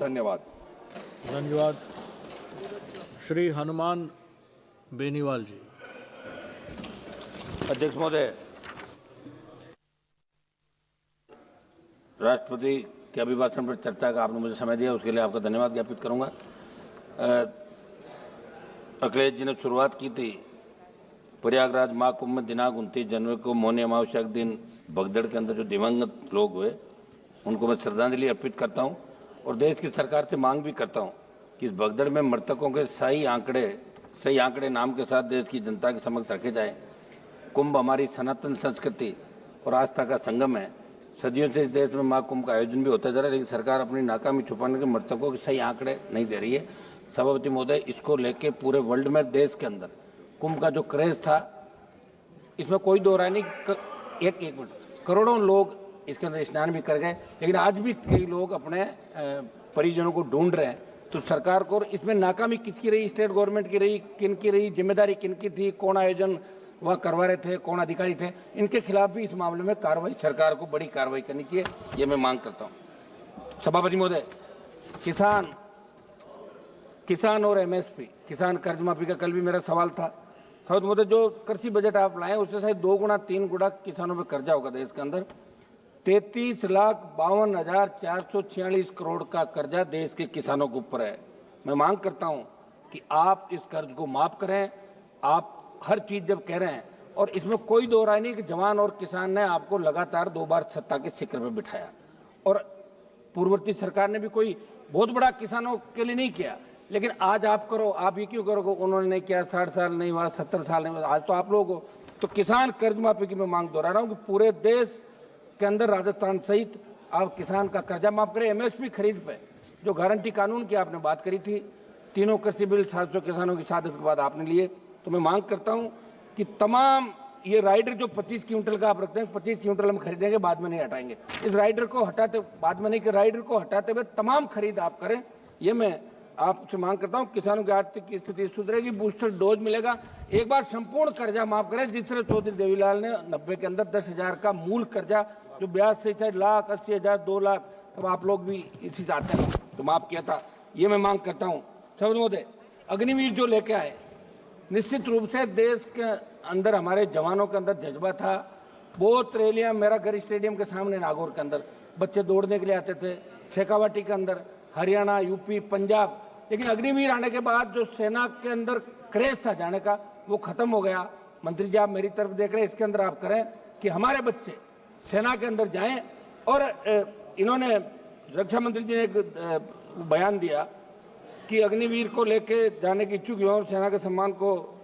धन्यवाद। धन्यवाद। श्री हनुमान बेनीवाल जी। अध्यक्ष महोदय, राष्ट्रपति के अभिभाषण पर चर्चा का आपने मुझे समय दिया, उसके लिए आपका धन्यवाद ज्ञापित करूंगा। अखिलेश जी ने शुरुआत की थी प्रयागराज महाकुंभ में दिनांक 29 जनवरी को मौनी अमावस्या के दिन भगदड़ के अंदर जो दिवंगत लोग हुए उनको मैं श्रद्धांजलि अर्पित करता हूं और देश की सरकार से मांग भी करता हूं कि इस भगदड़ में मृतकों के सही आंकड़े नाम के साथ देश की जनता के समक्ष रखे जाएं। कुंभ हमारी सनातन संस्कृति और आस्था का संगम है। सदियों से इस देश में महाकुंभ का आयोजन भी होता जा रहा है, लेकिन सरकार अपनी नाकामी छुपाने के मृतकों के सही आंकड़े नहीं दे रही है। सभापति महोदय, इसको लेके पूरे वर्ल्ड में देश के अंदर कुंभ का जो क्रेज था, इसमें कोई दो राय नहीं। एक मिनट, करोड़ों लोग इसके अंदर स्नान भी कर गए, लेकिन आज भी कई लोग अपने परिजनों को ढूंढ रहे हैं। तो सरकार को इसमें नाकामी किसकी रही, स्टेट गवर्नमेंट की रही, किन की रही, जिम्मेदारी किन की थी, कौन आयोजन वह करवा रहे थे, कौन अधिकारी थे, इनके खिलाफ भी इस मामले में कार्रवाई, सरकार को बड़ी कार्रवाई करनी चाहिए, ये मैं मांग करता हूं। सभापति महोदय, किसान और एमएसपी, किसान कर्ज माफी का कल भी मेरा सवाल था। सभापति महोदय, जो कृषि बजट आप लाए उससे शायद 2 गुना 3 गुना किसानों पर कर्जा होगा देश के अंदर। 33,52,446 करोड़ का कर्जा देश के किसानों के ऊपर है। मैं मांग करता हूं कि आप इस कर्ज को माफ करें। आप हर चीज जब कह रहे हैं, और इसमें कोई दो राय नहीं कि जवान और किसान ने आपको लगातार 2 बार सत्ता के शिखर पर बिठाया, और पूर्ववर्ती सरकार ने भी कोई बहुत बड़ा किसानों के लिए नहीं किया, लेकिन आज आप करो। आप ये क्यों करोगे, उन्होंने नहीं किया, 60 साल नहीं हुआ, 70 साल नहीं हुआ, आज तो आप लोग हो। तो किसान कर्ज माफी की मैं मांग दोहरा रहा हूं कि पूरे देश के अंदर राजस्थान सहित आप किसान का कर्जा माफ करें। एमएसपी खरीद पे जो गारंटी कानून की आपने बात करी थी, तीनों कृषि बिल 700 किसानों की शहादत के बाद आपने लिए, तो मैं मांग करता हूं कि तमाम ये राइडर जो 25 क्विंटल का आप रखते हैं, 25 क्विंटल हम खरीदेंगे, बाद में नहीं हटाएंगे। इस राइडर को हटाते, बाद में नहीं कि राइडर को हटाते हुए तमाम खरीद आप करें, ये मैं आपसे मांग करता हूं। किसानों की आर्थिक स्थिति सुधरेगी, बूस्टर डोज मिलेगा। एक बार संपूर्ण कर्जा माफ करें, जिस तरह चौधरी देवीलाल ने 90 के अंदर 10,000 का मूल कर्जा जो ब्याज से चाहे 1,80,000 2 लाख, तब आप लोग भी इसी चाहते हैं तो माफ किया था, ये मैं मांग करता हूं। सभापति महोदय, अग्निवीर जो लेके आए, निश्चित रूप से देश के अंदर हमारे जवानों के अंदर जज्बा था। बहुत रैलियां, मेरा घर स्टेडियम के सामने नागौर के अंदर बच्चे दौड़ने के लिए आते थे, शेखावाटी के अंदर, हरियाणा, यूपी, पंजाब, लेकिन अग्निवीर आने के बाद जो सेना के अंदर क्रेज था जाने का, वो खत्म हो गया। मंत्री जी, आप मेरी तरफ देख रहे हैं, इसके अंदर आप करें कि हमारे बच्चे सेना के अंदर जाएं। और इन्होंने, रक्षा मंत्री जी ने एक बयान दिया कि अग्निवीर को लेके जाने की इच्छुक युवाओं, सेना के सम्मान को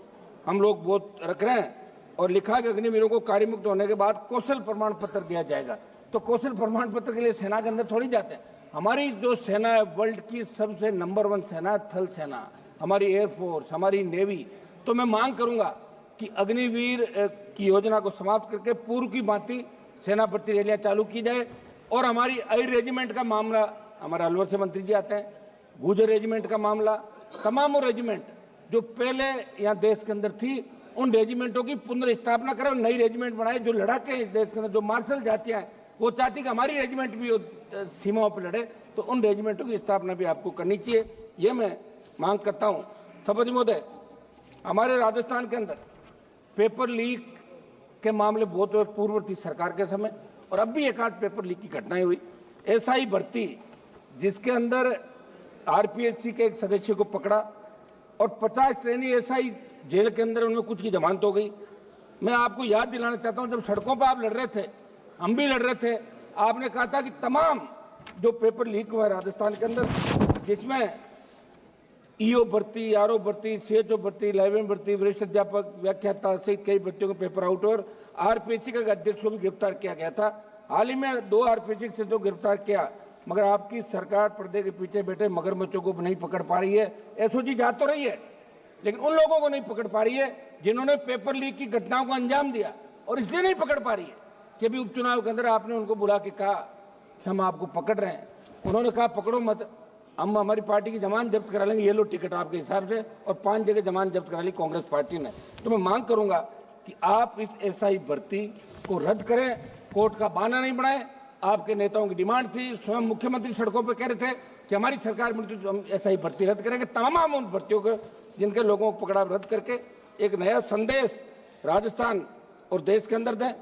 हम लोग बहुत रख रहे हैं, और लिखा कि अग्निवीरों को कार्यमुक्त होने के बाद कौशल प्रमाण पत्र दिया जाएगा। तो कौशल प्रमाण पत्र के लिए सेना के अंदर थोड़ी जाते हैं। हमारी जो सेना है, वर्ल्ड की सबसे नंबर 1 सेना, थल सेना, हमारी एयरफोर्स, हमारी नेवी। तो मैं मांग करूंगा कि अग्निवीर की योजना को समाप्त करके पूर्व की भांति सेना भर्ती रैलियां चालू की जाए। और हमारी आई रेजिमेंट का मामला, हमारे अलवर से मंत्री जी आते हैं, गुजर रेजिमेंट का मामला, तमाम रेजिमेंट जो पहले यहाँ देश के अंदर थी, उन रेजिमेंटों की पुनर्स्थापना करें, नई रेजिमेंट बनाए। जो लड़ाके देश के अंदर, जो मार्शल जातियां हैं, वो चाहती कि हमारी रेजिमेंट भी सीमाओं पर लड़े, तो उन रेजिमेंटों की स्थापना भी आपको करनी चाहिए, ये मैं मांग करता हूं। सभापति महोदय, हमारे राजस्थान के अंदर पेपर लीक के मामले बहुत हुए पूर्ववर्ती सरकार के समय, और अब भी एक आध पेपर लीक की घटनाएं हुई। एसआई भर्ती, जिसके अंदर आरपीएससी के एक सदस्य को पकड़ा और 50 ट्रेनी एसआई जेल के अंदर, उनमें कुछ की जमानत हो गई। मैं आपको याद दिलाना चाहता हूं, जब सड़कों पर आप लड़ रहे थे, हम भी लड़ रहे थे, आपने कहा था कि तमाम जो पेपर लीक हुआ राजस्थान के अंदर, जिसमें ईओ भर्ती, आरओ भर्ती, सीएचओ भर्ती, लाइब्रेरियन भर्ती, वरिष्ठ अध्यापक, व्याख्याता सहित कई भर्तियों के पेपर आउट, और आरपीएससी का अध्यक्ष को भी गिरफ्तार किया गया था। हाल ही में 2 आरपीएससी से तो गिरफ्तार किया, मगर आपकी सरकार पर्दे के पीछे बैठे मगरमच्छों को नहीं पकड़ पा रही है। एसओजी जा तो रही है, लेकिन उन लोगों को नहीं पकड़ पा रही है जिन्होंने पेपर लीक की घटनाओं को अंजाम दिया, और इसलिए नहीं पकड़ पा रही है कि भी उपचुनाव के अंदर आपने उनको बुला के कहा कि हम आपको पकड़ रहे हैं। उन्होंने कहा पकड़ो मत, हम हमारी पार्टी की जमानत जब्त करा लेंगे, ये लो टिकट आपके हिसाब से, और 5 जगह जमानत जब्त करा ली कांग्रेस पार्टी ने। तो मैं मांग करूंगा कि आप इस एसआई भर्ती को रद्द करें, कोर्ट का बहाना नहीं बनाए। आपके नेताओं की डिमांड थी, स्वयं मुख्यमंत्री सड़कों पर कह रहे थे कि हमारी सरकार में तो हम ऐसा ही भर्ती रद्द करेंगे, तमाम उन भर्तियों को जिनके लोगों को पकड़ा रद्द करके एक नया संदेश राजस्थान और देश के अंदर दें।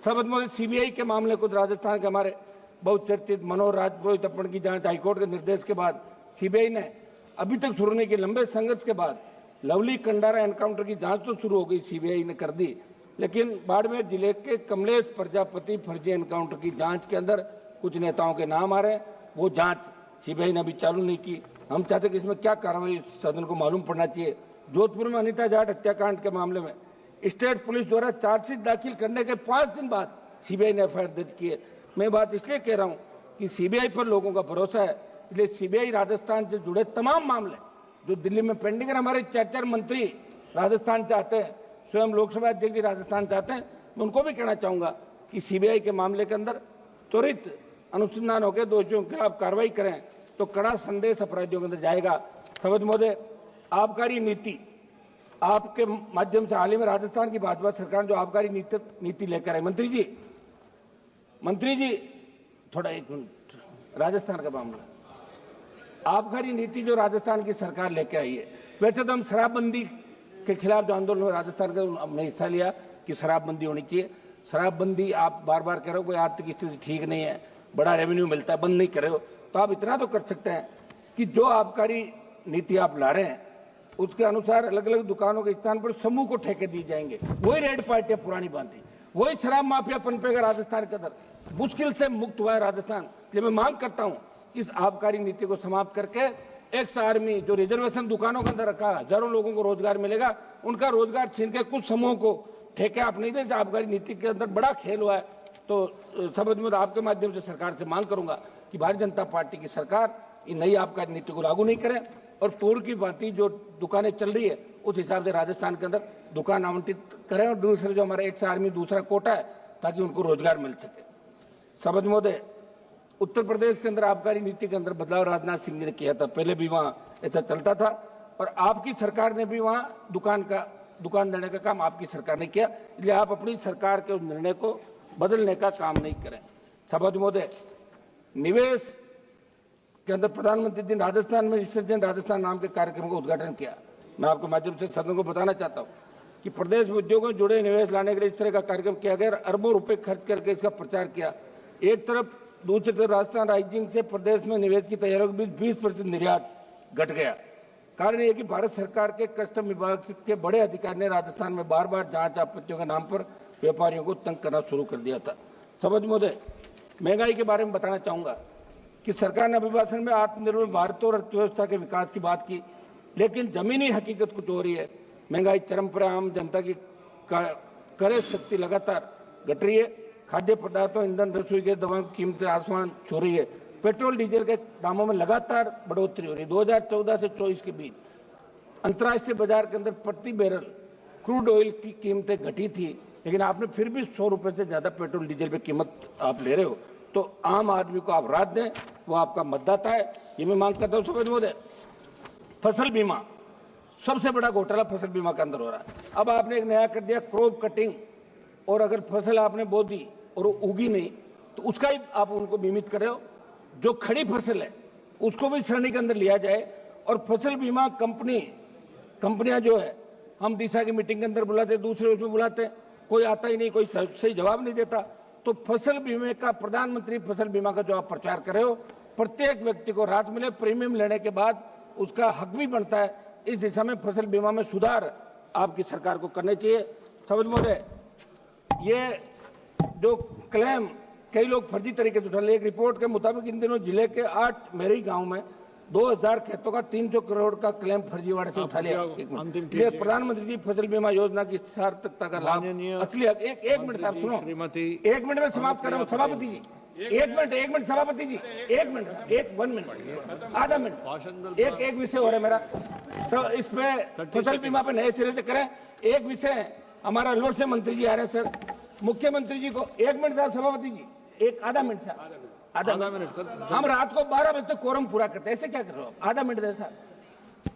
सर्वसम्मति सीबीआई के मामले को राजस्थान के हमारे बहुत चर्चित मनोहर राजपुरोहित अपहरण की जांच हाईकोर्ट के निर्देश के बाद सीबीआई ने अभी तक शुरू नहीं की। लंबे संघर्ष के बाद लवली कंडारा एनकाउंटर की जांच तो शुरू हो गई, सीबीआई ने कर दी, लेकिन बाड़मेर जिले के कमलेश प्रजापति फर्जी एनकाउंटर की जांच के अंदर कुछ नेताओं के नाम आ रहे हैं, वो जांच सीबीआई ने अभी चालू नहीं की। हम चाहते कि इसमें क्या कार्रवाई सदन को मालूम पड़ना चाहिए। जोधपुर में अनिता जाट हत्याकांड के मामले में स्टेट पुलिस द्वारा चार्जशीट दाखिल करने के 5 दिन बाद सीबीआई ने एफआईआर दर्ज की है। मैं बात इसलिए कह रहा हूं कि सीबीआई पर लोगों का भरोसा है, इसलिए सीबीआई राजस्थान से जुड़े तमाम मामले जो दिल्ली में पेंडिंग है, हमारे 4 मंत्री राजस्थान चाहते हैं, स्वयं लोकसभा अध्यक्ष भी राजस्थान चाहते हैं, मैं उनको भी कहना चाहूंगा कि सीबीआई के मामले के अंदर त्वरित अनुसंधान होकर दोषियों के खिलाफ कार्रवाई करें तो कड़ा संदेश अपराधियों के अंदर जाएगा। सवज महोदय, आबकारी नीति आपके माध्यम से हाल ही में राजस्थान की भाजपा सरकार जो आबकारी नीति लेकर आई, मंत्री जी थोड़ा एक मिनट, राजस्थान का मामला, आबकारी नीति जो राजस्थान की सरकार लेकर आई है, वैसे तो हम शराबबंदी के खिलाफ जो आंदोलन में राजस्थान का हमने हिस्सा लिया कि शराबबंदी होनी चाहिए। शराबबंदी आप बार बार कह रहे हो कोई आर्थिक स्थिति ठीक नहीं है, बड़ा रेवेन्यू मिलता है, बंद नहीं कर रहे हो, तो आप इतना तो कर सकते हैं कि जो आबकारी नीति आप ला रहे हैं उसके अनुसार अलग अलग दुकानों के स्थान पर समूह को ठेके दिए जाएंगे। वही रेड पार्टियां पुरानी बांधी, वही शराब माफिया पनपेगा राजस्थान के अंदर, मुश्किल से मुक्त हुआ है राजस्थान। इसलिए मैं मांग करता हूं इस आबकारी नीति को समाप्त करके एक्स आर्मी जो रिजर्वेशन दुकानों के अंदर रखा, हजारों लोगों को रोजगार मिलेगा, उनका रोजगार छीन के कुछ समूहों को ठेके आप नहीं दे। आबकारी नीति के अंदर बड़ा खेल हुआ है, तो समझ में आपके माध्यम से सरकार से मांग करूंगा कि भारतीय जनता पार्टी की सरकार इन नई आबकारी नीति को लागू नहीं करे और पूर्व की भांति जो दुकानें चल रही है उस हिसाब से राजस्थान के अंदर दुकान आवंटित करें और दूसरे जो हमारा एक्स आर्मी दूसरा कोटा है ताकि उनको रोजगार मिल सके। समझ महोदय, उत्तर प्रदेश के अंदर आबकारी नीति के अंदर बदलाव राजनाथ सिंह जी ने किया था, पहले भी वहां ऐसा चलता था और आपकी सरकार ने भी वहां दुकान देने का काम आपकी सरकार ने किया, इसलिए आप अपनी सरकार के उस निर्णय को बदलने का काम नहीं करें। समझ महोदय, निवेश के अंदर प्रधानमंत्री जी राजस्थान में रिसर्जेंट राजस्थान नाम के कार्यक्रम का उद्घाटन किया। मैं आपके माध्यम से सदन को बताना चाहता हूं कि प्रदेश में उद्योगों से जुड़े निवेश लाने के लिए इस तरह का कार्यक्रम किया गया, अरबों रुपए खर्च करके इसका प्रचार किया। एक तरफ, दूसरी तरफ राजस्थान राइजिंग से प्रदेश में निवेश की तैयारियों के बीच 20% निर्यात घट गया। कारण यह कि भारत सरकार के कस्टम विभाग के बड़े अधिकारी ने राजस्थान में बार बार जांच आपत्तियों के नाम पर व्यापारियों को तंग करना शुरू कर दिया था। समझ महोदय, महंगाई के बारे में बताना चाहूंगा कि सरकार ने अभिभाषण में आत्मनिर्भर भारत और अर्थव्यवस्था के विकास की बात की, लेकिन जमीनी हकीकत कुछ हो रही है। महंगाई चरम पर, आम जनता की क्रय शक्ति लगातार घट रही है। खाद्य पदार्थों, ईंधन, रसोई गैस, दवाओं की कीमतें आसमान छू रही है। पेट्रोल डीजल के दामों में लगातार बढ़ोतरी हो रही है। 2014 से 24 के बीच अंतर्राष्ट्रीय बाजार के अंदर प्रति बैरल क्रूड ऑयल की कीमतें घटी थी, लेकिन आपने फिर भी 100 रुपए से ज्यादा पेट्रोल डीजल पे कीमत आप ले रहे हो, तो आम आदमी को आप राहत दें, वो आपका मतदाता है, ये मैं मांग करता हूं। समझ महोदय, फसल बीमा, सबसे बड़ा घोटाला फसल बीमा के अंदर हो रहा है। अब आपने एक नया कर दिया क्रॉप कटिंग, और अगर फसल आपने बो दी और उगी नहीं तो उसका ही आप उनको बीमित कर रहे हो। जो खड़ी फसल है उसको भी श्रेणी के अंदर लिया जाए और फसल बीमा कंपनियां जो है, हम दिशा की मीटिंग के अंदर बुलाते, दूसरे उसमें बुलाते, कोई आता ही नहीं, कोई सही जवाब नहीं देता। तो फसल बीमे का, प्रधानमंत्री फसल बीमा का जो आप प्रचार कर रहे हो, प्रत्येक व्यक्ति को राहत मिले, प्रीमियम लेने के बाद उसका हक भी बनता है। इस दिशा में फसल बीमा में सुधार आपकी सरकार को करने चाहिए। समझ महोदय, ये जो क्लेम कई लोग फर्जी तरीके से उठा रहे, एक रिपोर्ट के मुताबिक इन दिनों जिले के 8 मेरी गांव में 2000 खेतों का 300 करोड़ का क्लेम फर्जीवाड़े से उठा लिया। ये प्रधानमंत्री जी फसल बीमा योजना की सार्थकता का लाभ असली एक मिनट साहब सुनो, 1 मिनट में समाप्त कर रहा हूँ सभापति जी, 1 मिनट सभापति जी, 1 मिनट, 1 मिनट, आधा मिनट, एक विषय हो रहा है मेरा, तो इस पे फसल बीमा पे नए सिरे से करें। एक विषय हमारा लोड से मंत्री जी आ रहे हैं सर, मुख्यमंत्री जी को 1 मिनट साहब, सभापति जी आधा मिनट साहब, आधा मिनट सर, हम रात को 12 बजे तक कोरम पूरा करते हैं, ऐसे क्या कर रहे हो? आधा मिनट दे साहब।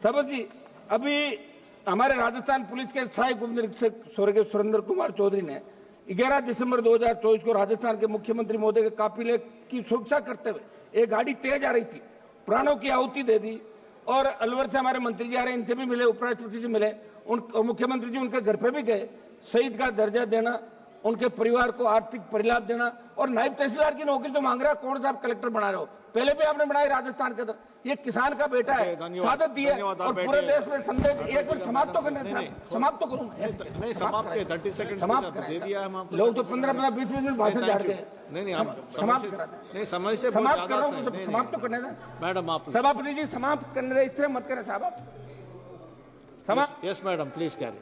सभापति जी, अभी हमारे राजस्थान पुलिस के सहायक उप निरीक्षक स्वर्गीय सुरेंद्र कुमार चौधरी ने 11 दिसंबर 2024 को राजस्थान के मुख्यमंत्री महोदय के काफिले की सुरक्षा करते हुए एक गाड़ी तेज आ रही थी प्राणों की आहुति दे दी। और अलवर से हमारे मंत्री जी आ रहे हैं, इनसे भी मिले, उपराष्ट्रपति से मिले, मुख्यमंत्री जी उनके घर पे भी गए। शहीद का दर्जा देना, उनके परिवार को आर्थिक परिलाभ देना, और नायब तहसीलदार की नौकरी तो मांग रहा है, कौन सा आप कलेक्टर बना रहे हो? पहले भी आपने बनाई राजस्थान के अंदर। ये किसान का बेटा है, सादत दी है, और पूरे देश में संदेश। एक मिनट समाप्त तो करना है, समाप्त तो करूँ नहीं, समाप्त 30 सेकंड समाप्त दे दिया हम आपको। लोग तो 15-15 20 मिनट भाषण झाड़ गए। नहीं, हम समाप्त नहीं, समय से समाप्त कर रहा हूँ, समाप्त तो करने दें मैडम। आप सभापति जी, समाप्त करने दें, इस तरह मत करें साहब। आप समाप्त। Yes madam, please carry.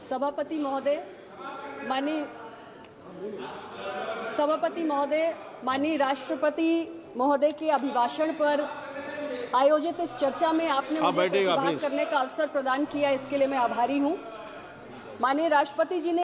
सभापति महोदय, माननीय राष्ट्रपति महोदय के अभिभाषण पर आयोजित इस चर्चा में आपने मुझे प्रतिभाग करने का अवसर प्रदान किया, इसके लिए मैं आभारी हूं। माननीय राष्ट्रपति जी ने